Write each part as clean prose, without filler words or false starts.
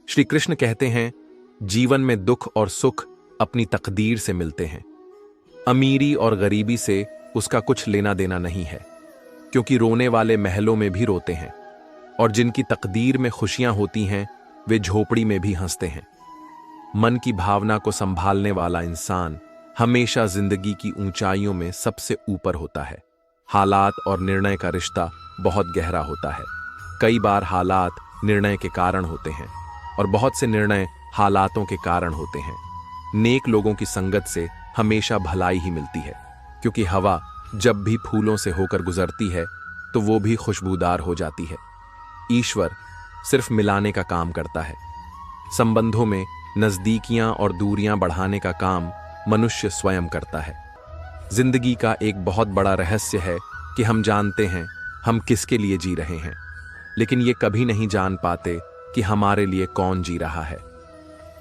श्री कृष्ण कहते हैं, जीवन में दुख और सुख अपनी तकदीर से मिलते हैं। अमीरी और गरीबी से उसका कुछ लेना देना नहीं है, क्योंकि रोने वाले महलों में भी रोते हैं और जिनकी तकदीर में खुशियां होती हैं वे झोपड़ी में भी हंसते हैं। मन की भावना को संभालने वाला इंसान हमेशा जिंदगी की ऊंचाइयों में सबसे ऊपर होता है। हालात और निर्णय का रिश्ता बहुत गहरा होता है। कई बार हालात निर्णय के कारण होते हैं और बहुत से निर्णय हालातों के कारण होते हैं। नेक लोगों की संगत से हमेशा भलाई ही मिलती है, क्योंकि हवा जब भी फूलों से होकर गुजरती है तो वो भी खुशबूदार हो जाती है। ईश्वर सिर्फ मिलाने का काम करता है। संबंधों में नजदीकियां और दूरियां बढ़ाने का काम मनुष्य स्वयं करता है। जिंदगी का एक बहुत बड़ा रहस्य है कि हम जानते हैं हम किसके लिए जी रहे हैं, लेकिन ये कभी नहीं जान पाते कि हमारे लिए कौन जी रहा है।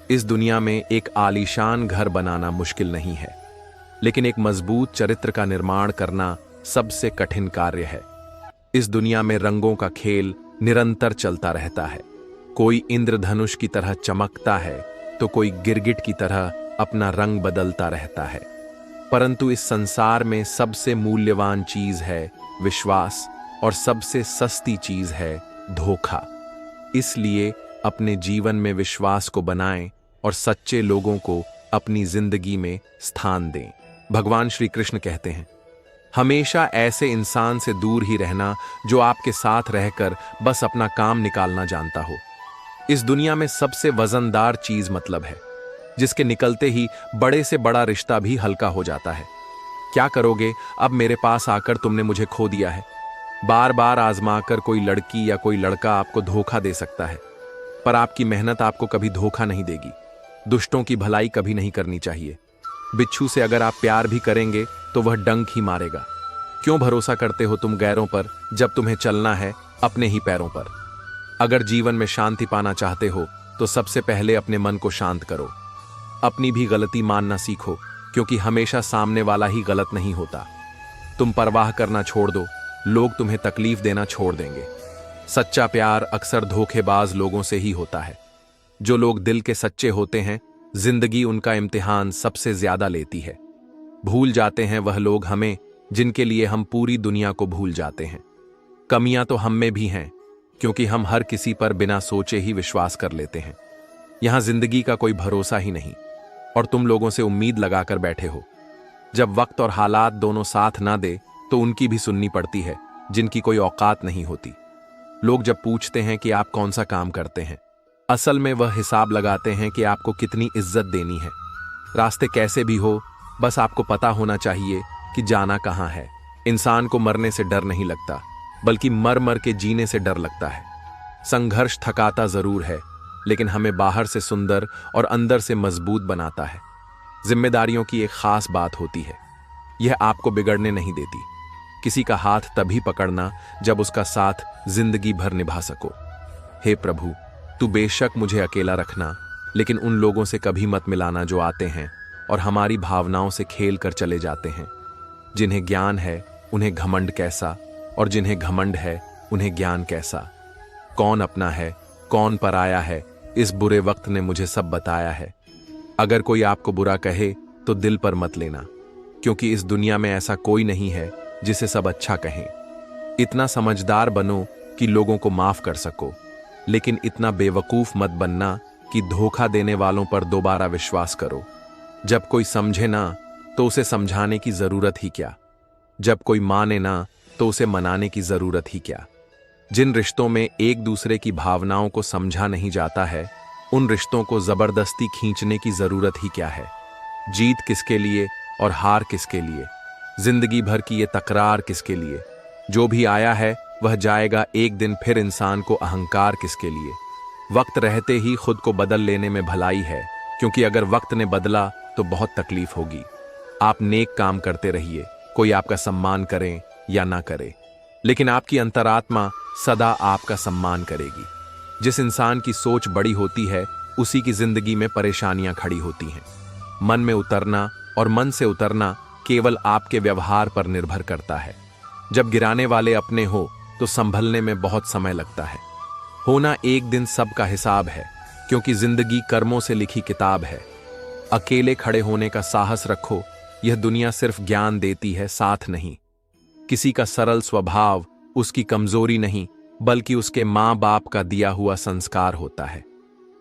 इस दुनिया में एक आलीशान घर बनाना मुश्किल नहीं है, लेकिन एक मजबूत चरित्र का निर्माण करना सबसे कठिन कार्य है। इस दुनिया में रंगों का खेल निरंतर चलता रहता है। कोई इंद्रधनुष की तरह चमकता है तो कोई गिरगिट की तरह अपना रंग बदलता रहता है। परंतु इस संसार में सबसे मूल्यवान चीज है विश्वास और सबसे सस्ती चीज है धोखा। इसलिए अपने जीवन में विश्वास को बनाएं और सच्चे लोगों को अपनी जिंदगी में स्थान दें। भगवान श्री कृष्ण कहते हैं, हमेशा ऐसे इंसान से दूर ही रहना जो आपके साथ रहकर बस अपना काम निकालना जानता हो। इस दुनिया में सबसे वजनदार चीज मतलब है, जिसके निकलते ही बड़े से बड़ा रिश्ता भी हल्का हो जाता है। क्या करोगे अब मेरे पास आकर तुमने मुझे खो दिया है। बार बार आजमाकर कोई लड़की या कोई लड़का आपको धोखा दे सकता है, पर आपकी मेहनत आपको कभी धोखा नहीं देगी। दुष्टों की भलाई कभी नहीं करनी चाहिए। बिच्छू से अगर आप प्यार भी करेंगे तो वह डंक ही मारेगा। क्यों भरोसा करते हो तुम गैरों पर जब तुम्हें चलना है अपने ही पैरों पर। अगर जीवन में शांति पाना चाहते हो तो सबसे पहले अपने मन को शांत करो। अपनी भी गलती मानना सीखो, क्योंकि हमेशा सामने वाला ही गलत नहीं होता। तुम परवाह करना छोड़ दो, लोग तुम्हें तकलीफ देना छोड़ देंगे। सच्चा प्यार अक्सर धोखेबाज लोगों से ही होता है। जो लोग दिल के सच्चे होते हैं, जिंदगी उनका इम्तिहान सबसे ज्यादा लेती है। भूल जाते हैं वह लोग हमें जिनके लिए हम पूरी दुनिया को भूल जाते हैं। कमियां तो हम में भी हैं, क्योंकि हम हर किसी पर बिना सोचे ही विश्वास कर लेते हैं। यहां जिंदगी का कोई भरोसा ही नहीं और तुम लोगों से उम्मीद लगाकर बैठे हो। जब वक्त और हालात दोनों साथ ना दे तो उनकी भी सुननी पड़ती है जिनकी कोई औकात नहीं होती। लोग जब पूछते हैं कि आप कौन सा काम करते हैं, असल में वह हिसाब लगाते हैं कि आपको कितनी इज्जत देनी है। रास्ते कैसे भी हो, बस आपको पता होना चाहिए कि जाना कहां है। इंसान को मरने से डर नहीं लगता, बल्कि मर मर के जीने से डर लगता है। संघर्ष थकाता जरूर है, लेकिन हमें बाहर से सुंदर और अंदर से मजबूत बनाता है। जिम्मेदारियों की एक खास बात होती है, यह आपको बिगड़ने नहीं देती। किसी का हाथ तभी पकड़ना जब उसका साथ जिंदगी भर निभा सको। हे प्रभु, तू बेशक मुझे अकेला रखना, लेकिन उन लोगों से कभी मत मिलाना जो आते हैं और हमारी भावनाओं से खेल कर चले जाते हैं। जिन्हें ज्ञान है उन्हें घमंड कैसा, और जिन्हें घमंड है उन्हें ज्ञान कैसा। कौन अपना है कौन पराया है, इस बुरे वक्त ने मुझे सब बताया है। अगर कोई आपको बुरा कहे तो दिल पर मत लेना, क्योंकि इस दुनिया में ऐसा कोई नहीं है जिसे सब अच्छा कहें। इतना समझदार बनो कि लोगों को माफ कर सको, लेकिन इतना बेवकूफ मत बनना कि धोखा देने वालों पर दोबारा विश्वास करो। जब कोई समझे ना तो उसे समझाने की जरूरत ही क्या। जब कोई माने ना तो उसे मनाने की जरूरत ही क्या। जिन रिश्तों में एक दूसरे की भावनाओं को समझा नहीं जाता है, उन रिश्तों को जबरदस्ती खींचने की जरूरत ही क्या है। जीत किसके लिए और हार किसके लिए, जिंदगी भर की ये तकरार किसके लिए। जो भी आया है वह जाएगा एक दिन, फिर इंसान को अहंकार किसके लिए। वक्त रहते ही खुद को बदल लेने में भलाई है, क्योंकि अगर वक्त ने बदला तो बहुत तकलीफ होगी। आप नेक काम करते रहिए, कोई आपका सम्मान करे या ना करे, लेकिन आपकी अंतरात्मा सदा आपका सम्मान करेगी। जिस इंसान की सोच बड़ी होती है उसी की जिंदगी में परेशानियां खड़ी होती हैं। मन में उतरना और मन से उतरना केवल आपके व्यवहार पर निर्भर करता है। जब गिराने वाले अपने हो तो संभलने में बहुत समय लगता है। होना एक दिन सबका हिसाब है, क्योंकि जिंदगी कर्मों से लिखी किताब है। अकेले खड़े होने का साहस रखो, यह दुनिया सिर्फ ज्ञान देती है, साथ नहीं। किसी का सरल स्वभाव उसकी कमजोरी नहीं, बल्कि उसके माँ बाप का दिया हुआ संस्कार होता है।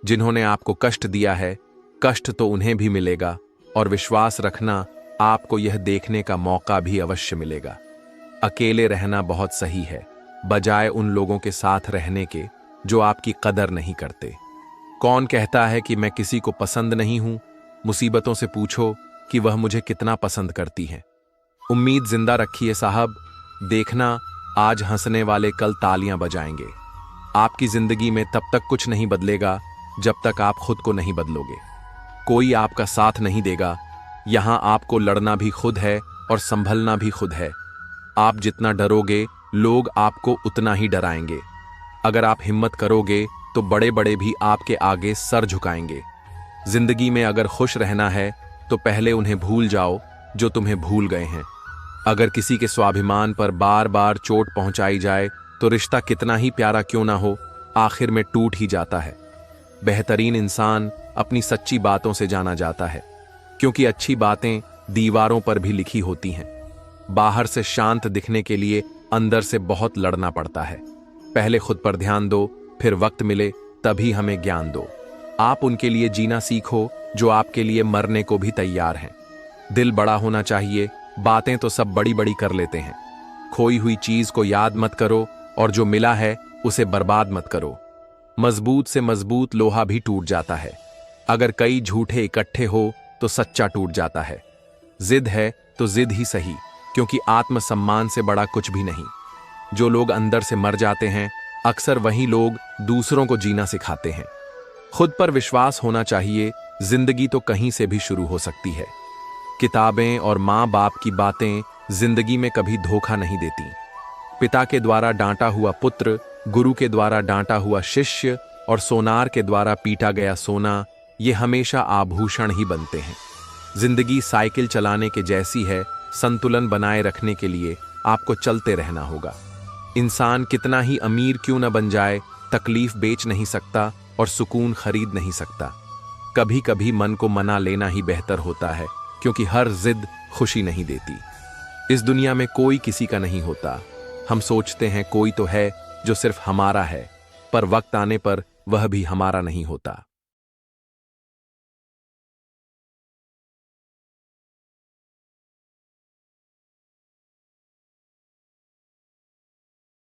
जिन्होंने आपको कष्ट दिया है, कष्ट तो उन्हें भी मिलेगा, और विश्वास रखना, आपको यह देखने का मौका भी अवश्य मिलेगा। अकेले रहना बहुत सही है, बजाय उन लोगों के साथ रहने के जो आपकी कदर नहीं करते। कौन कहता है कि मैं किसी को पसंद नहीं हूं? मुसीबतों से पूछो कि वह मुझे कितना पसंद करती हैं। उम्मीद जिंदा रखिए साहब, देखना आज हंसने वाले कल तालियां बजाएंगे। आपकी जिंदगी में तब तक कुछ नहीं बदलेगा जब तक आप खुद को नहीं बदलोगे। कोई आपका साथ नहीं देगा। यहां आपको लड़ना भी खुद है और संभलना भी खुद है। आप जितना डरोगे, लोग आपको उतना ही डराएंगे। अगर आप हिम्मत करोगे तो बड़े बड़े भी आपके आगे सर झुकाएंगे। जिंदगी में अगर खुश रहना है तो पहले उन्हें भूल जाओ जो तुम्हें भूल गए हैं। अगर किसी के स्वाभिमान पर बार बार चोट पहुंचाई जाए तो रिश्ता कितना ही प्यारा क्यों ना हो, आखिर में टूट ही जाता है। बेहतरीन इंसान अपनी सच्ची बातों से जाना जाता है, क्योंकि अच्छी बातें दीवारों पर भी लिखी होती हैं। बाहर से शांत दिखने के लिए अंदर से बहुत लड़ना पड़ता है। पहले खुद पर ध्यान दो, फिर वक्त मिले तभी हमें ज्ञान दो। आप उनके लिए जीना सीखो जो आपके लिए मरने को भी तैयार हैं। दिल बड़ा होना चाहिए, बातें तो सब बड़ी बड़ी कर लेते हैं। खोई हुई चीज को याद मत करो, और जो मिला है उसे बर्बाद मत करो। मजबूत से मजबूत लोहा भी टूट जाता है। अगर कई झूठे इकट्ठे हो तो सच्चा टूट जाता है। जिद है तो जिद ही सही, क्योंकि आत्मसम्मान से बड़ा कुछ भी नहीं। जो लोग अंदर से मर जाते हैं, अक्सर वही लोग दूसरों को जीना सिखाते हैं। खुद पर विश्वास होना चाहिए, जिंदगी तो कहीं से भी शुरू हो सकती है। किताबें और माँ बाप की बातें जिंदगी में कभी धोखा नहीं देती। पिता के द्वारा डांटा हुआ पुत्र, गुरु के द्वारा डांटा हुआ शिष्य और सोनार के द्वारा पीटा गया सोना, ये हमेशा आभूषण ही बनते हैं। जिंदगी साइकिल चलाने के जैसी है, संतुलन बनाए रखने के लिए आपको चलते रहना होगा। इंसान कितना ही अमीर क्यों न बन जाए, तकलीफ बेच नहीं सकता और सुकून खरीद नहीं सकता। कभी कभी मन को मना लेना ही बेहतर होता है, क्योंकि हर जिद खुशी नहीं देती। इस दुनिया में कोई किसी का नहीं होता। हम सोचते हैं कोई तो है जो सिर्फ हमारा है, पर वक्त आने पर वह भी हमारा नहीं होता।